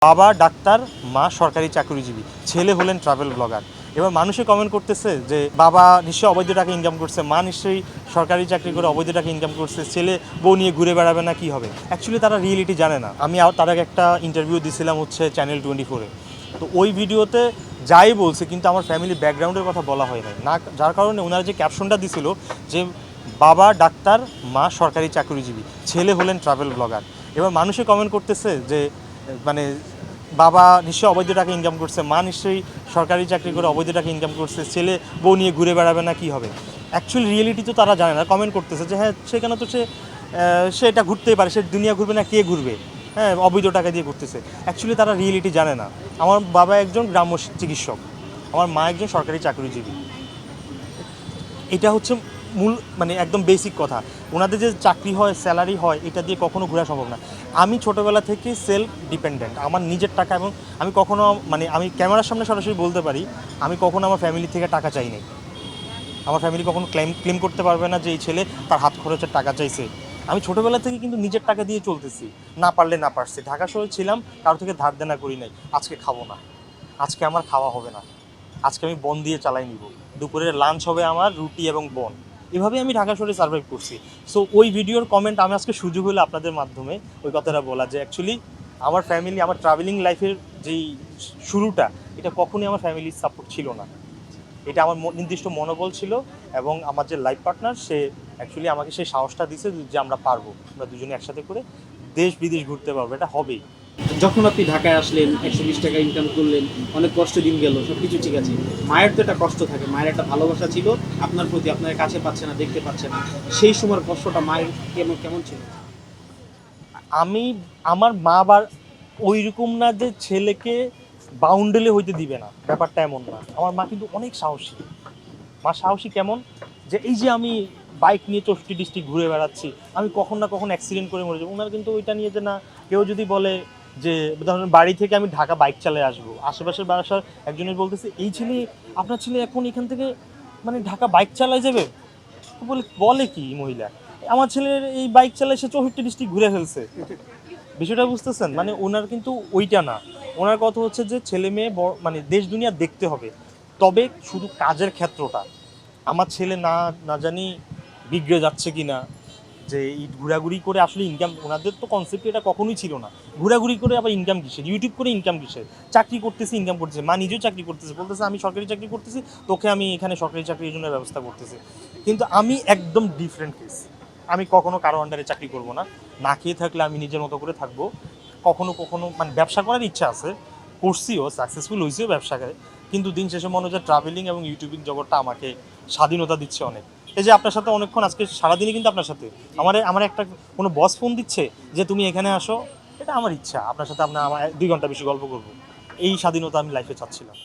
বাবা ডাক্তার, মা সরকারি চাকরিজীবী, ছেলে হলেন ট্রাভেল ব্লগার। এবার মানুষে কমেন্ট করতেছে যে বাবা নিশ্চয়ই অবৈধ টাকা ইনকাম করছে, মা নিশ্চয়ই সরকারি চাকরি করে অবৈধ টাকা ইনকাম করছে, ছেলে বউ নিয়ে ঘুরে বেড়াবে না, কি হবে? অ্যাকচুয়ালি তারা রিয়েলিটি জানে না। আমি তার আগে একটা ইন্টারভিউ দিছিলাম হচ্ছে চ্যানেল 24-এ। তো ওই ভিডিওতে যাই বলছে, কিন্তু আমার ফ্যামিলি ব্যাকগ্রাউন্ডের কথা বলা হয় না, যার কারণে ওনারা যে ক্যাপশনটা দিছিল যে বাবা ডাক্তার, মা সরকারি চাকরিজীবী, ছেলে হলেন ট্রাভেল ব্লগার। এবার মানুষে কমেন্ট করতেছে যে মানে বাবা নিশ্চয়ই অবৈধ টাকা ইনকাম করছে, মা নিশ্চয়ই সরকারি চাকরি করে অবৈধ টাকা ইনকাম করছে, ছেলে বউ নিয়ে ঘুরে বেড়াবে না, কি হবে? অ্যাকচুয়ালি রিয়েলিটি তো তারা জানে না। কমেন্ট করতেছে যে হ্যাঁ সেখানে তো সে এটা ঘুরতেই পারে, সে দুনিয়া ঘুরবে না, কে ঘুরবে? হ্যাঁ, অবৈধ টাকা দিয়ে ঘুরতেছে। অ্যাকচুয়ালি তারা রিয়েলিটি জানে না। আমার বাবা একজন গ্রাম্য চিকিৎসক, আমার মা একজন সরকারি চাকরিজীবী। এটা হচ্ছে মূল একদম বেসিক কথা। ওনাদের যে চাকরি হয়, স্যালারি হয়, এটা দিয়ে কখনো ঘোরা সম্ভব না। আমি ছোটোবেলা থেকে সেলফ ডিপেন্ডেন্ট, আমার নিজের টাকা, এবং আমি কখনো আমি ক্যামেরার সামনে সরাসরি বলতে পারি আমি কখনো আমার ফ্যামিলি থেকে টাকা চাই নাই। আমার ফ্যামিলি কখনো ক্লেম করতে পারবে না যে এই ছেলে তার হাত খরচের টাকা চাইছে। আমি ছোটোবেলা থেকে কিন্তু নিজের টাকা দিয়ে চলতেছি, না পারলে না পারছি। ঢাকা শহরে ছিলাম, কারো থেকে ধার দেনা করি নাই। আজকে খাবো না, আজকে আমার খাওয়া হবে না, আজকে আমি বন দিয়ে চালাই নিব, দুপুরের লাঞ্চ হবে আমার রুটি এবং বন। এভাবেই আমি ঢাকা শহরে সার্ভাইভ করছি। সো ওই ভিডিওর কমেন্ট আমি আজকে সুযোগ হলো আপনাদের মাধ্যমে ওই কথাটা বলা, যে অ্যাকচুয়ালি আমার ফ্যামিলি, আমার ট্রাভেলিং লাইফের যেই শুরুটা, এটা কখনোই আমার ফ্যামিলির সাপোর্ট ছিল না। এটা আমার নির্দিষ্ট মনোবল ছিল, এবং আমার যে লাইফ পার্টনার সে অ্যাকচুয়ালি আমাকে সেই সাহসটা দিছে যে আমরা পারবো, আমরা দুজনে একসাথে করে দেশ বিদেশ ঘুরতে পারবো, এটা হবেই। যখন আপনি ঢাকায় আসলেন 120 টাকা ইনকাম করলেন, অনেক কষ্ট দিন গেল, সবকিছু ঠিক আছে, মায়ের তো একটা কষ্ট থাকে, মায়ের একটা ভালোবাসা ছিল আপনার প্রতি, আপনার কাছে পাচ্ছে না, দেখতে পাচ্ছে না, সেই সময়ের কষ্টটা মায়ের কেমন ছিল? আমার মা আবার ওই রকম না যে ছেলেকে বাউন্ডেলে হইতে দিবে না, ব্যাপারটা এমন না। আমার মা কিন্তু অনেক সাহসী। মা সাহসী কেমন, যে এই যে আমি বাইক নিয়ে 64 ডিস্ট্রিক্ট ঘুরে বেড়াচ্ছি, আমি কখন না কখন অ্যাক্সিডেন্ট করে মরে যাবো, ওনার কিন্তু ওইটা নিয়ে যে না, কেউ যদি বলে যে ধরেন বাড়ি থেকে আমি ঢাকা বাইক চালিয়ে আসবো, আশেপাশের বাসার একজনের বলতেছে এই ছেলে, আপনার ছেলে এখন এখান থেকে ঢাকা বাইক চালায় যাবে, বলে কি মহিলা, আমার ছেলের এই বাইক চালায় সে 64 ডিস্ট্রিক্ট ঘুরে ফেলছে। বিষয়টা বুঝতেছেন? ওনার কিন্তু ওইটা না। ওনার কথা হচ্ছে যে ছেলে মেয়ে দেশ দুনিয়া দেখতে হবে, তবে শুধু কাজের ক্ষেত্রটা আমার ছেলে না না জানি বিগড়ে যাচ্ছে কি না, যে এই ঘোরাঘুরি করে আসলে ইনকাম, ওনাদের তো কনসেপ্ট এটা কখনোই ছিল না। ঘোরাঘুরি করে আবার ইনকাম কিসের, ইউটিউব করে ইনকাম কিসের, চাকরি করতেছি ইনকাম করতেছে। মা নিজেও চাকরি করতেছে, বলতেছে আমি সরকারি চাকরি করতেছি, তোকে আমি এখানে সরকারি চাকরির জন্য ব্যবস্থা করতেছি। কিন্তু আমি একদম ডিফারেন্ট কেস। আমি কখনো কারো আন্ডারে চাকরি করব না, না খেয়ে থাকলে আমি নিজের মতো করে থাকবো। কখনো কখনো ব্যবসা করার ইচ্ছা আছে, করছিও, সাকসেসফুল হয়েছেও ব্যবসাকে। কিন্তু দিন শেষে মনে হয় যে ট্রাভেলিং এবং ইউটিউবিং জগৎটা আমাকে স্বাধীনতা দিচ্ছে অনেক। এই যে আপনার সাথে অনেকক্ষণ, আজকে সারাদিনই কিন্তু আপনার সাথে আমার একটা কোনো বস ফোন দিচ্ছে যে তুমি এখানে আসো, এটা আমার ইচ্ছা, আপনার সাথে আমার 2 ঘন্টা বেশি গল্প করবো। এই স্বাধীনতা আমি লাইফে চাচ্ছিলাম।